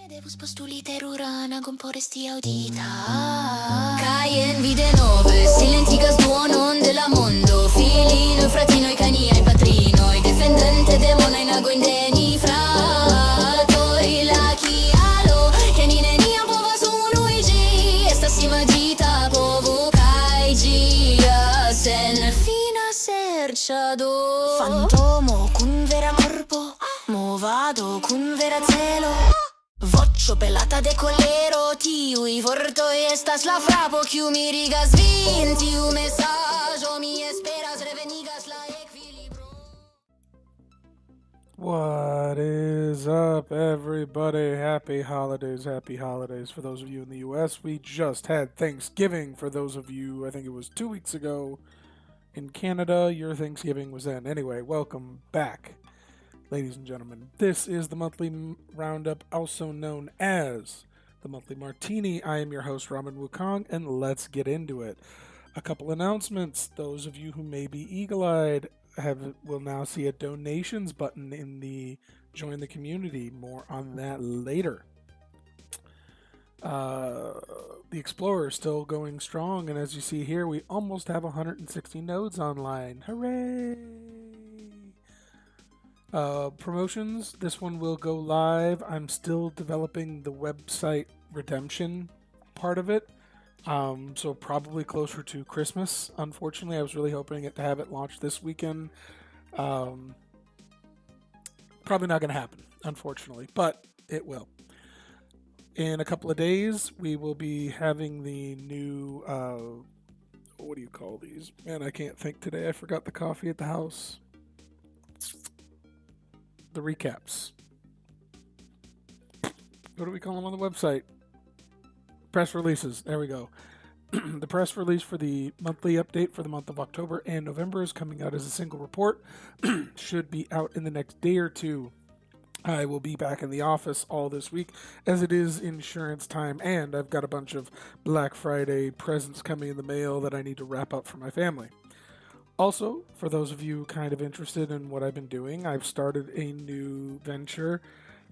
Devo spostulite rurana con poresti audita. Caien vide nove, silentigas duonon della mondo. Filino, fratino, i cani ai patrino, i defendente demona in ago indeni fratori la chialo. Che nine nia pova su nuigi, e stasima gita povo kaiji sen fina serciado. Fantomo kun vera corpo, movado kun vera celo. Voccio pelata de colero, tiui vorto estas la frapo, kiu mi rigas vin, tiu mesaggio mi esperas revenigas la equilibro. What is up, everybody? Happy holidays for those of you in the US. We just had Thanksgiving for those of you, I think it was 2 weeks ago. In Canada, your Thanksgiving was then. Anyway, welcome back. Ladies and gentlemen, this is the monthly roundup, also known as the monthly martini. I am your host, Ramen Wukong, and let's get into it. A couple announcements. Those of you who may be eagle-eyed will now see a donations button in the join the community. More on that later. The Explorer is still going strong, and as you see here, we almost have 160 nodes online. Hooray! Promotions, this one will go live. I'm still developing the website redemption part of it, so probably closer to Christmas. Unfortunately, I was really hoping to have it launched this weekend. Probably not going to happen, unfortunately, but it will. In a couple of days, we will be having the new, what do you call these? Man, I can't think today. I forgot the coffee at the house. The recaps. What do we call them on the website? Press releases. There we go. The press release for the monthly update for the month of October and November is coming out as a single report. Should be out in the next day or two. I will be back in the office all this week as it is insurance time, and I've got a bunch of Black Friday presents coming in the mail that I need to wrap up for my family. Also, for those of you kind of interested in what I've been doing, I've started a new venture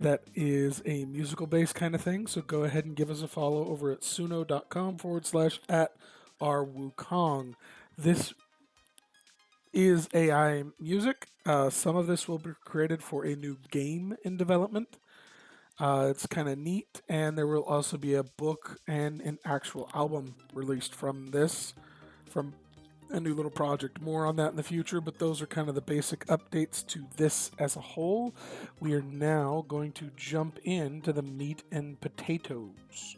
that is a musical-based kind of thing, so go ahead and give us a follow over at suno.com/@rwukong. This is AI music. Some of this will be created for a new game in development. It's kind of neat, and there will also be a book and an actual album released from this, from a new little project. More on that in the future, but those are kind of the basic updates to this as a whole. We are now going to jump into the meat and potatoes.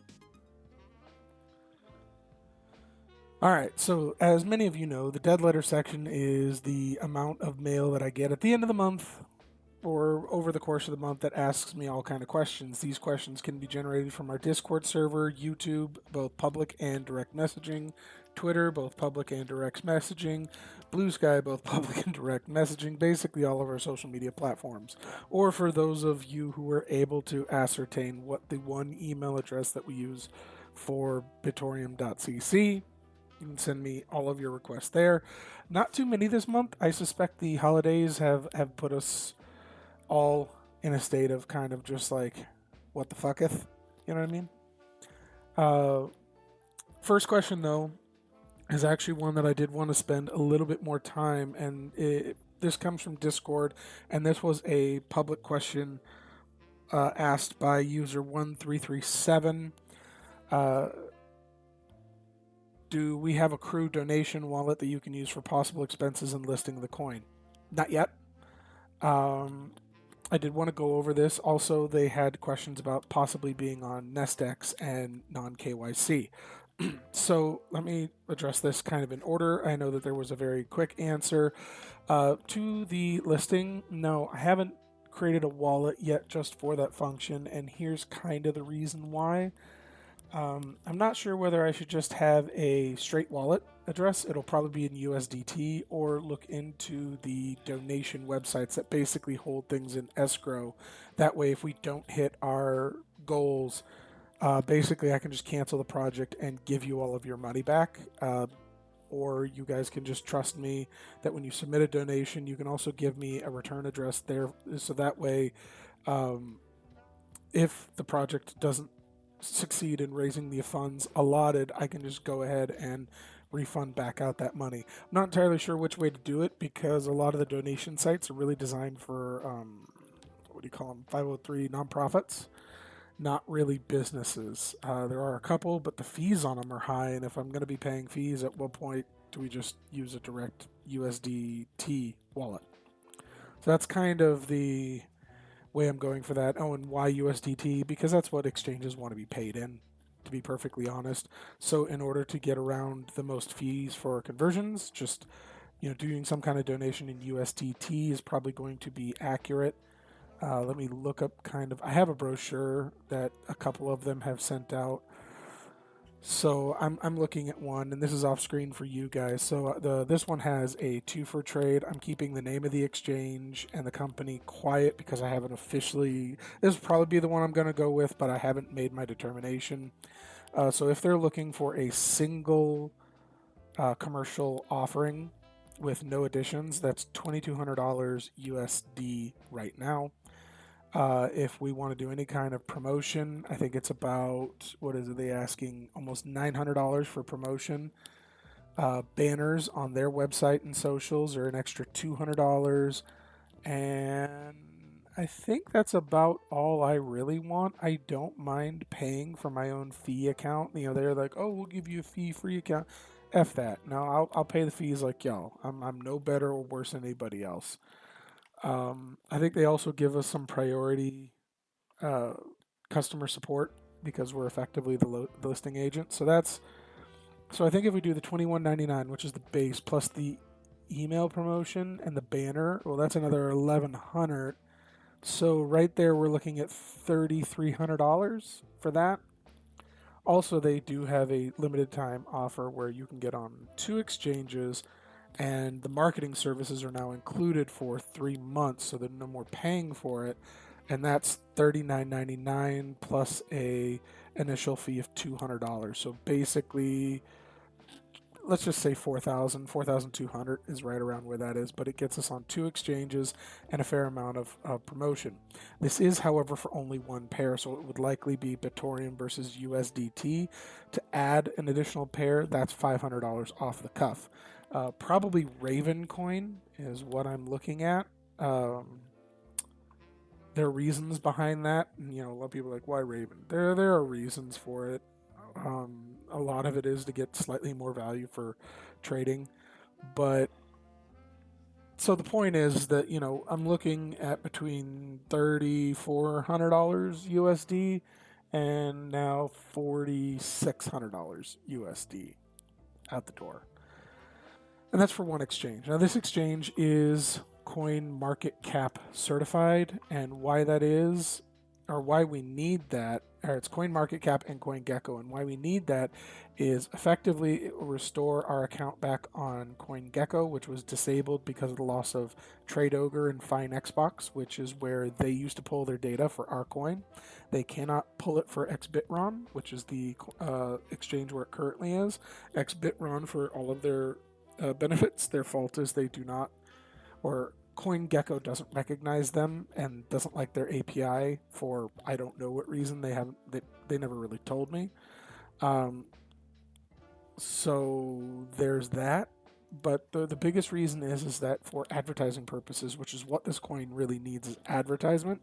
Alright, so as many of you know, the dead letter section is the amount of mail that I get at the end of the month or over the course of the month that asks me all kind of questions. These questions can be generated from our Discord server, YouTube, both public and direct messaging, Twitter, both public and direct messaging, Blue Sky, both public and direct messaging, basically all of our social media platforms. Or for those of you who are able to ascertain what the one email address that we use for Bitoreum.cc, you can send me all of your requests there. Not too many this month. I suspect the holidays have put us all in a state of kind of just like, what the fucketh? You know what I mean? First question, though, is actually one that I did want to spend a little bit more time, and this comes from Discord, and this was a public question asked by user 1337. Do we have a crew donation wallet that you can use for possible expenses and listing the coin? Not yet. I did want to go over this. Also, they had questions about possibly being on NestX and non-KYC. So let me address this kind of in order. I know that there was a very quick answer. To the listing, no, I haven't created a wallet yet just for that function, and here's kind of the reason why. I'm not sure whether I should just have a straight wallet address. It'll probably be in USDT, or look into the donation websites that basically hold things in escrow. That way, if we don't hit our goals, basically I can just cancel the project and give you all of your money back. Or you guys can just trust me that when you submit a donation, you can also give me a return address there. So that way, if the project doesn't succeed in raising the funds allotted, I can just go ahead and refund back out that money. I'm not entirely sure which way to do it because a lot of the donation sites are really designed for what do you call them, 503 nonprofits, not really businesses. There are a couple, but the fees on them are high, and if I'm going to be paying fees, at what point do we just use a direct USDT wallet? So that's kind of the way I'm going for that. Oh, and why USDT? Because that's what exchanges want to be paid in, to be perfectly honest. So in order to get around the most fees for conversions, just doing some kind of donation in USDT is probably going to be accurate. Let me look up I have a brochure that a couple of them have sent out. So I'm looking at one, and this is off screen for you guys. So this one has a 2 for trade. I'm keeping the name of the exchange and the company quiet because I haven't officially. This will probably be the one I'm going to go with, but I haven't made my determination. So if they're looking for a single commercial offering with no additions, that's $2,200 USD right now. If we want to do any kind of promotion, I think it's about, what is it, they asking almost $900 for promotion. Banners on their website and socials are an extra $200. And I think that's about all I really want. I don't mind paying for my own fee account. They're like, oh, we'll give you a fee-free account. F that. No, I'll pay the fees like y'all. I'm no better or worse than anybody else. I think they also give us some priority uh, customer support because we're effectively the listing agent. So I think if we do the $21.99, which is the base, plus the email promotion and the banner, well, that's another $1,100. So right there, we're looking at $3,300 for that. Also, they do have a limited time offer where you can get on 2 exchanges, and the marketing services are now included for 3 months, so there's no more paying for it, and that's $39.99 plus a initial fee of $200. So basically, let's just say 4,200 is right around where that is, but it gets us on 2 exchanges and a fair amount of promotion. This is, however, for only 1 pair, so it would likely be Bitoreum versus USDT. To add an additional pair, that's $500 off the cuff. Probably Raven coin is what I'm looking at. There are reasons behind that. And, a lot of people are like, why Raven? There are reasons for it. A lot of it is to get slightly more value for trading. But so the point is that, I'm looking at between $3,400 USD and now $4,600 USD out the door. And that's for 1 exchange. Now, this exchange is Coin Market Cap certified, and why that is, or why we need that, or it's Coin Market Cap and CoinGecko, and why we need that is effectively it will restore our account back on CoinGecko, which was disabled because of the loss of Trade Ogre and Fine Xbox, which is where they used to pull their data for our coin. They cannot pull it for XBitRon, which is the exchange where it currently is. XBitRon, for all of their benefits, their fault is they do not, or CoinGecko doesn't recognize them and doesn't like their API for I don't know what reason. They never really told me. So there's that. But the biggest reason is that for advertising purposes, which is what this coin really needs, is advertisement.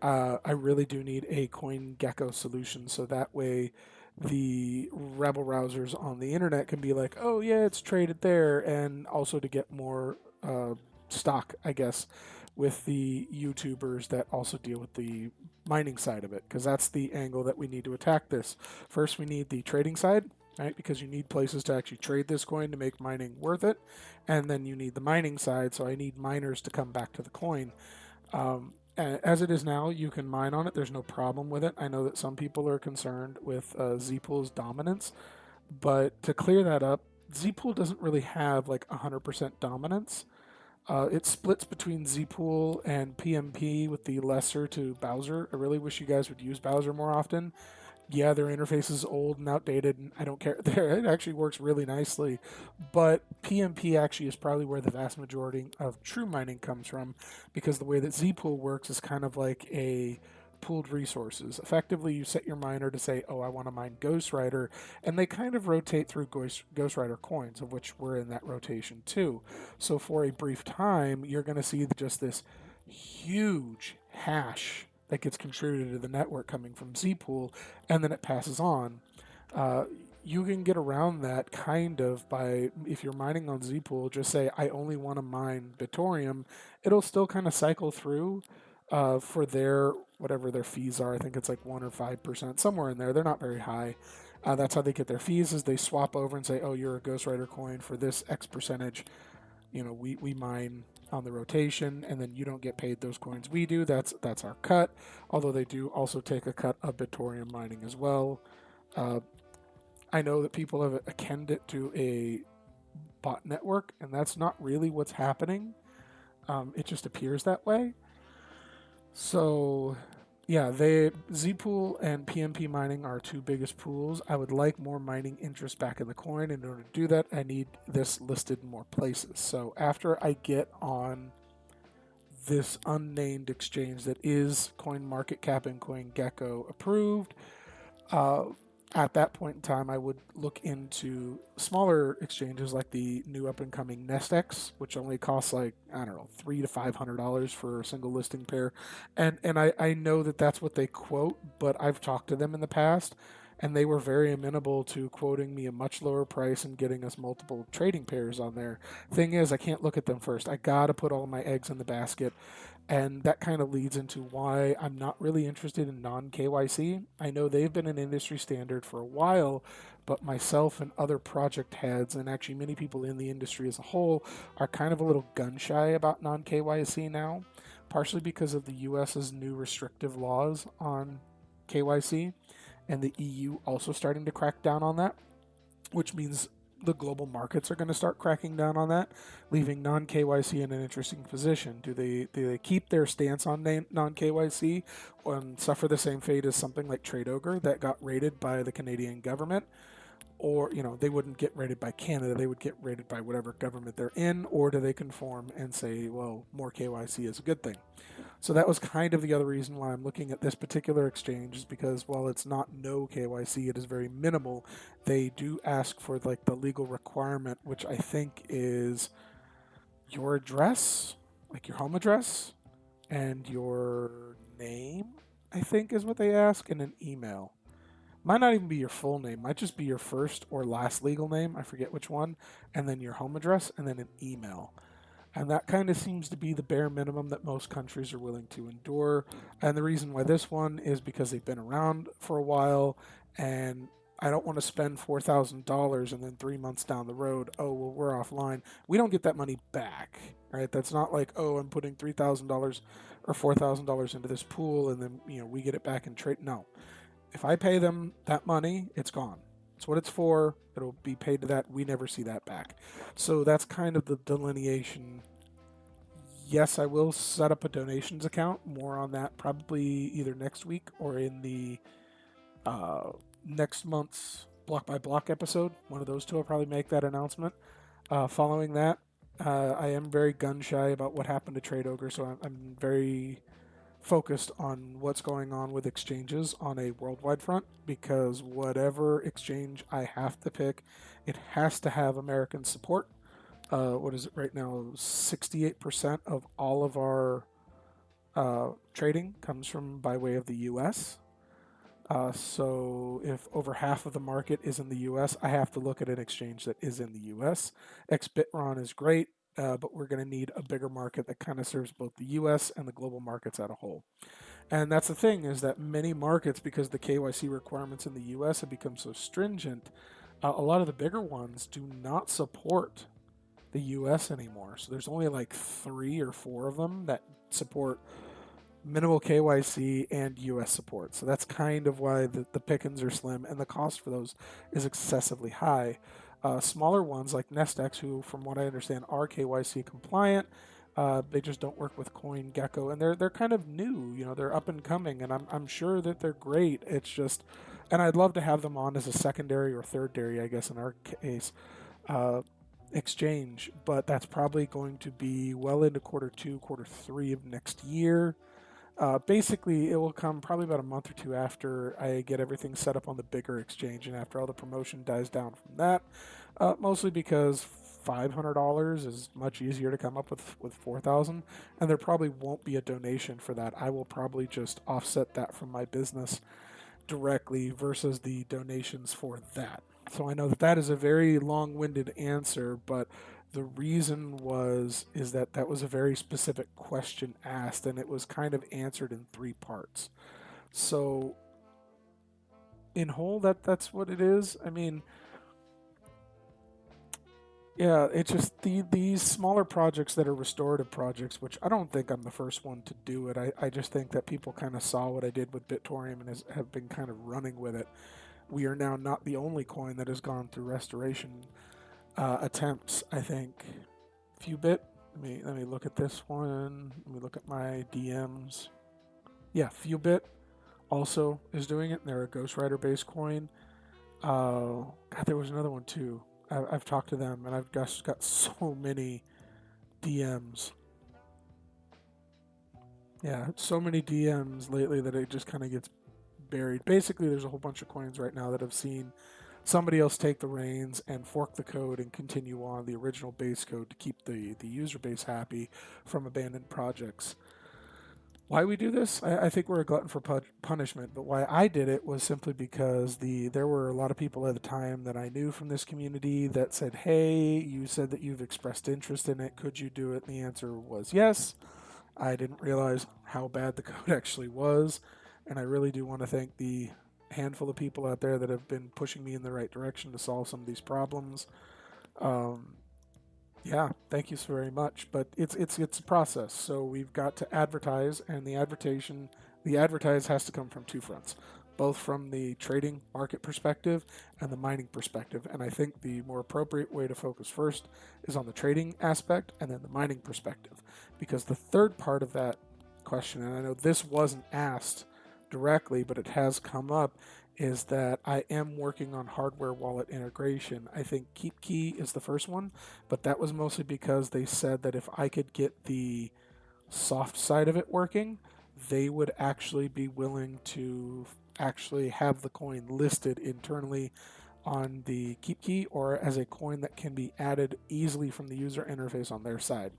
I really do need a CoinGecko solution, so that way the rebel rousers on the internet can be like, oh yeah, it's traded there, and also to get more stock, I guess, with the YouTubers that also deal with the mining side of it, because that's the angle that we need to attack this. First, we need the trading side, right? Because you need places to actually trade this coin to make mining worth it, and then you need the mining side, so I need miners to come back to the coin. As it is now, you can mine on it. There's no problem with it. I know that some people are concerned with Zpool's dominance, but to clear that up, Zpool doesn't really have like 100% dominance. It splits between Zpool and PMP with the lesser to Bowser. I really wish you guys would use Bowser more often. Yeah, their interface is old and outdated, and I don't care. It actually works really nicely. But PMP actually is probably where the vast majority of true mining comes from, because the way that Zpool works is kind of like a pooled resources. Effectively, you set your miner to say, oh, I want to mine Ghost Rider, and they kind of rotate through Ghost Rider coins, of which we're in that rotation too. So for a brief time, you're going to see just this huge hash that gets contributed to the network coming from Zpool, and then it passes on. Uh, you can get around that kind of by, if you're mining on Zpool, just say, I only want to mine Bitoreum. It'll still kind of cycle through for their, whatever their fees are. I think it's like 1 or 5%, somewhere in there. They're not very high. That's how they get their fees, is they swap over and say, oh, you're a Ghost Rider coin for this X percentage. We mine on the rotation, and then you don't get paid those coins we do. That's our cut, although they do also take a cut of Bitoreum mining as well. I know that people have akined it to a bot network, and that's not really what's happening. It just appears that way. So, yeah, Zpool and PMP mining are two biggest pools. I would like more mining interest back in the coin. In order to do that, I need this listed in more places. So after I get on this unnamed exchange that is CoinMarketCap and CoinGecko approved, at that point in time, I would look into smaller exchanges like the new up-and-coming NestX, which only costs like, I don't know, $300 to $500 for a single listing pair. And I know that that's what they quote, but I've talked to them in the past, and they were very amenable to quoting me a much lower price and getting us multiple trading pairs on there. Thing is, I can't look at them first. I gotta put all my eggs in the basket. And that kind of leads into why I'm not really interested in non KYC. I know they've been an industry standard for a while, but myself and other project heads, and actually many people in the industry as a whole, are kind of a little gun shy about non KYC now, partially because of the US's new restrictive laws on KYC, and the EU also starting to crack down on that, which means the global markets are going to start cracking down on that, leaving non KYC in an interesting position. Do they keep their stance on non KYC and suffer the same fate as something like Trade Ogre that got raided by the Canadian government? Or, they wouldn't get rated by Canada, they would get rated by whatever government they're in, or do they conform and say, well, more KYC is a good thing? So that was kind of the other reason why I'm looking at this particular exchange, is because while it's not no KYC, it is very minimal. They do ask for like the legal requirement, which I think is your address, like your home address, and your name, I think is what they ask, and an email. Might not even be your full name, might just be your first or last legal name, I forget which one, and then your home address, and then an email. And that kind of seems to be the bare minimum that most countries are willing to endure. And the reason why this one is because they've been around for a while, and I don't want to spend $4,000 and then 3 months down the road, oh, well, we're offline. We don't get that money back, right? That's not like, oh, I'm putting $3,000 or $4,000 into this pool and then, we get it back in trade. No. If I pay them that money, it's gone. It's what it's for. It'll be paid to that. We never see that back. So that's kind of the delineation. Yes, I will set up a donations account. More on that probably either next week or in the next month's block by block episode. One of those two will probably make that announcement. Following that, I am very gun shy about what happened to Trade Ogre, so I'm very focused on what's going on with exchanges on a worldwide front, because whatever exchange I have to pick, it has to have American support. What is it right now? 68% of all of our trading comes from by way of the U.S. So if over half of the market is in the U.S., I have to look at an exchange that is in the U.S. XBitRon is great. But we're going to need a bigger market that kind of serves both the U.S. and the global markets as a whole. And that's the thing, is that many markets, because the KYC requirements in the U.S. have become so stringent, a lot of the bigger ones do not support the U.S. anymore. So there's only like 3 or 4 of them that support minimal KYC and US support. So that's kind of why the pickings are slim and the cost for those is excessively high. Smaller ones like NestX, who from what I understand are KYC compliant, they just don't work with CoinGecko, and they're kind of new. They're up and coming, and I'm sure that they're great. It's just, and I'd love to have them on as a secondary or thirdary, I guess in our case, exchange, but that's probably going to be well into quarter 2, quarter 3 of next year. Basically, it will come probably about a month or two after I get everything set up on the bigger exchange and after all the promotion dies down from that. Mostly because $500 is much easier to come up with 4,000, and there probably won't be a donation for that. I will probably just offset that from my business directly versus the donations for that. So I know that that is a very long-winded answer, but the reason is that that was a very specific question asked, and it was kind of answered in three parts. So in whole, that's what it is. I mean, yeah, it's just these smaller projects that are restorative projects, which I don't think I'm the first one to do it. I just think that people kind of saw what I did with Bitoreum and have been kind of running with it. We are now not the only coin that has gone through restoration attempts. I think Fewbit. Let me look at this one. Let me look at my DMs. Yeah, Fewbit also is doing it. They're a Ghost Rider based coin. God, there was another one too. I've talked to them and I've just got so many DMs. Yeah, so many DMs lately that it just kind of gets buried. Basically, there's a whole bunch of coins right now that have seen somebody else take the reins and fork the code and continue on the original base code to keep the user base happy from abandoned projects. Why we do this? I think we're a glutton for punishment, but why I did it was simply because there were a lot of people at the time that I knew from this community that said, "Hey, you said that you've expressed interest in it. Could you do it?" And the answer was yes. I didn't realize how bad the code actually was, and I really do want to thank the handful of people out there that have been pushing me in the right direction to solve some of these problems. Um, yeah, thank you so very much. But it's a process. So we've got to advertise, and the advertise has to come from two fronts, both from the trading market perspective and the mining perspective. And I think the more appropriate way to focus first is on the trading aspect and then the mining perspective, because the third part of that question, and I know this wasn't asked directly, but it has come up, is that I am working on hardware wallet integration. I think KeepKey is the first one, but that was mostly because they said that if I could get the soft side of it working, they would actually be willing to actually have the coin listed internally on the KeepKey or as a coin that can be added easily from the user interface on their side.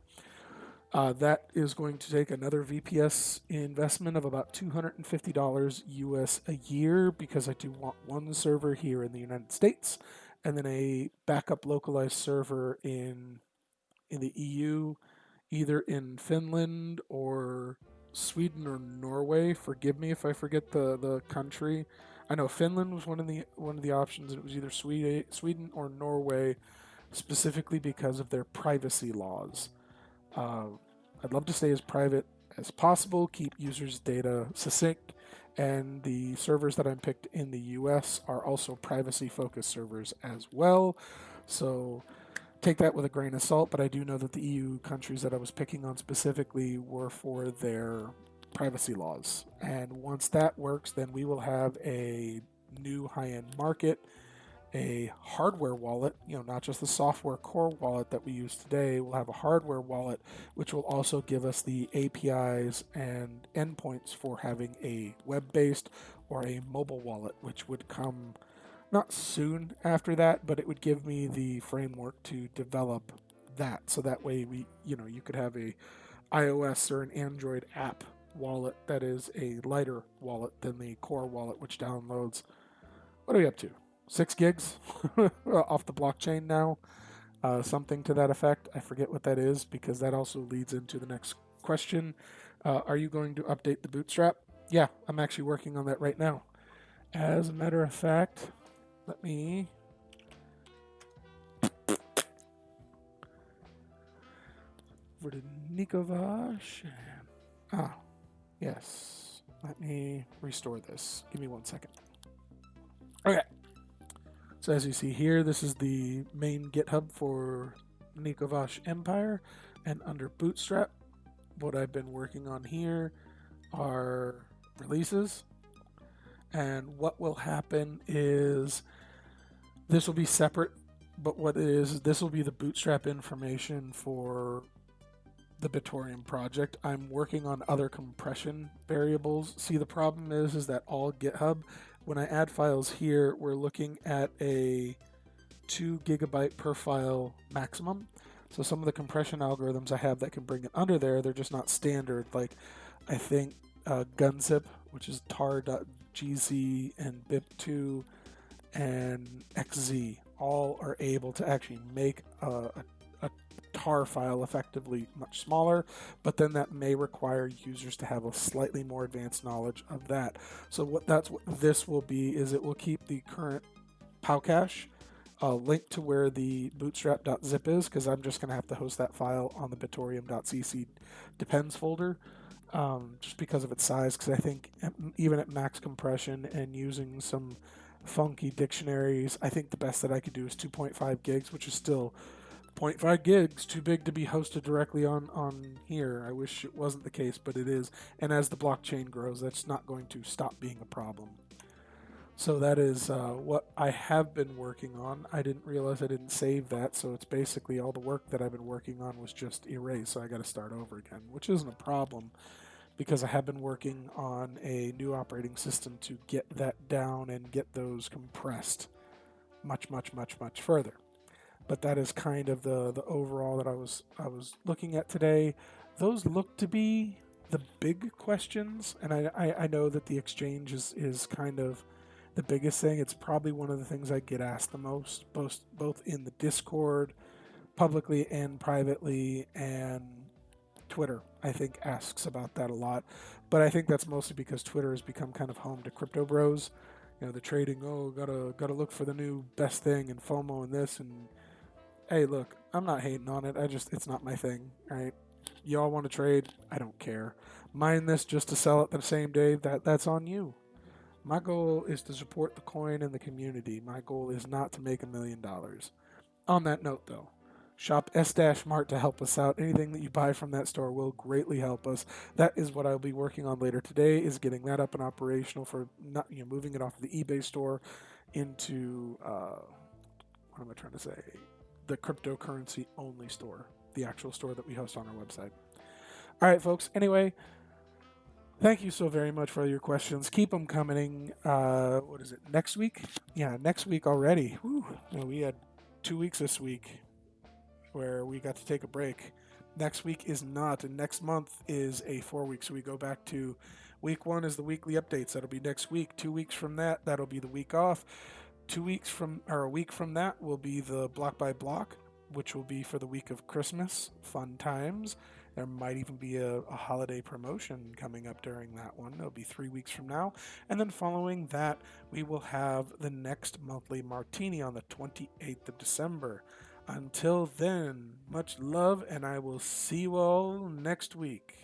That is going to take another VPS investment of about $250 US a year because I do want one server here in the United States and then a backup localized server in the EU, either in Finland or Sweden or Norway. Forgive me if I forget the country. I know Finland was one of the options. It was either Sweden or Norway, specifically because of their privacy laws. Uh, I'd love to stay as private as possible, keep users' data succinct, and the servers that I'm picked in the US are also privacy focused servers as well. So take that with a grain of salt, but I do know that the EU countries that I was picking on specifically were for their privacy laws. And once that works, then we will have a new high end market, a hardware wallet, not just the software core wallet that we use today. We'll have a hardware wallet, which will also give us the APIs and endpoints for having a web based or a mobile wallet, which would come not soon after that, but it would give me the framework to develop that. So that way you could have a iOS or an Android app wallet that is a lighter wallet than the core wallet, which downloads, what are we up to? 6 gigs off the blockchain now, something to that effect. I forget what that is because that also leads into the next question. Are you going to update the bootstrap? Yeah, I'm actually working on that right now. As a matter of fact, let me over to Nikovash. Yes. Let me restore this. Give me 1 second. Okay. So as you see here, this is the main GitHub for Nikovash Empire, and under Bootstrap, what I've been working on here are releases. And what will happen is this will be separate, but this will be the Bootstrap information for the Bitoreum project. I'm working on other compression variables. See, the problem is that all GitHub, when I add files here, we're looking at a 2 gigabyte per file maximum. So some of the compression algorithms I have that can bring it under there, they're just not standard. Like I think gunzip, which is tar.gz and bip2 and xz, all are able to actually make a tar file effectively much smaller, but then that may require users to have a slightly more advanced knowledge of that. So what this will be is it will keep the current POW cache link to where the bootstrap.zip is, because I'm just going to have to host that file on the bitoreum.cc depends folder, just because of its size, because I think even at max compression and using some funky dictionaries, I think the best that I could do is 2.5 gigs, which is still 0.5 gigs, too big to be hosted directly on here. I wish it wasn't the case, but it is. And as the blockchain grows, that's not going to stop being a problem. So that is what I have been working on. I didn't realize I didn't save that, so it's basically all the work that I've been working on was just erased, so I got to start over again, which isn't a problem because I have been working on a new operating system to get that down and get those compressed much further. But that is kind of the overall that I was looking at today. Those look to be the big questions, and I know that the exchange is kind of the biggest thing. It's probably one of the things I get asked the most, both in the Discord, publicly and privately, and Twitter, I think, asks about that a lot. But I think that's mostly because Twitter has become kind of home to crypto bros. You know, the trading, gotta look for the new best thing and FOMO and this, and hey, look, I'm not hating on it. It's not my thing, right? Y'all want to trade? I don't care. Mine this just to sell it the same day, that's on you. My goal is to support the coin and the community. My goal is not to make $1 million. On that note, though, shop S-Mart to help us out. Anything that you buy from that store will greatly help us. That is what I'll be working on later today, is getting that up and operational for not moving it off the eBay store into what am I trying to say? The cryptocurrency only store, the actual store that we host on our website. All right, folks. Anyway, thank you so very much for your questions. Keep them coming. What is it? Next week? Yeah, next week already. Whew. We had 2 weeks this week where we got to take a break. Next week is not, and next month is a 4 week. So we go back to week 1 is the weekly updates. That'll be next week. 2 weeks from that, that'll be the week off. A week from that will be the block by block, which will be for the week of Christmas. Fun times. There might even be a holiday promotion coming up during that one. It'll be 3 weeks from now. And then following that, we will have the next monthly martini on the 28th of December. Until then, much love, and I will see you all next week.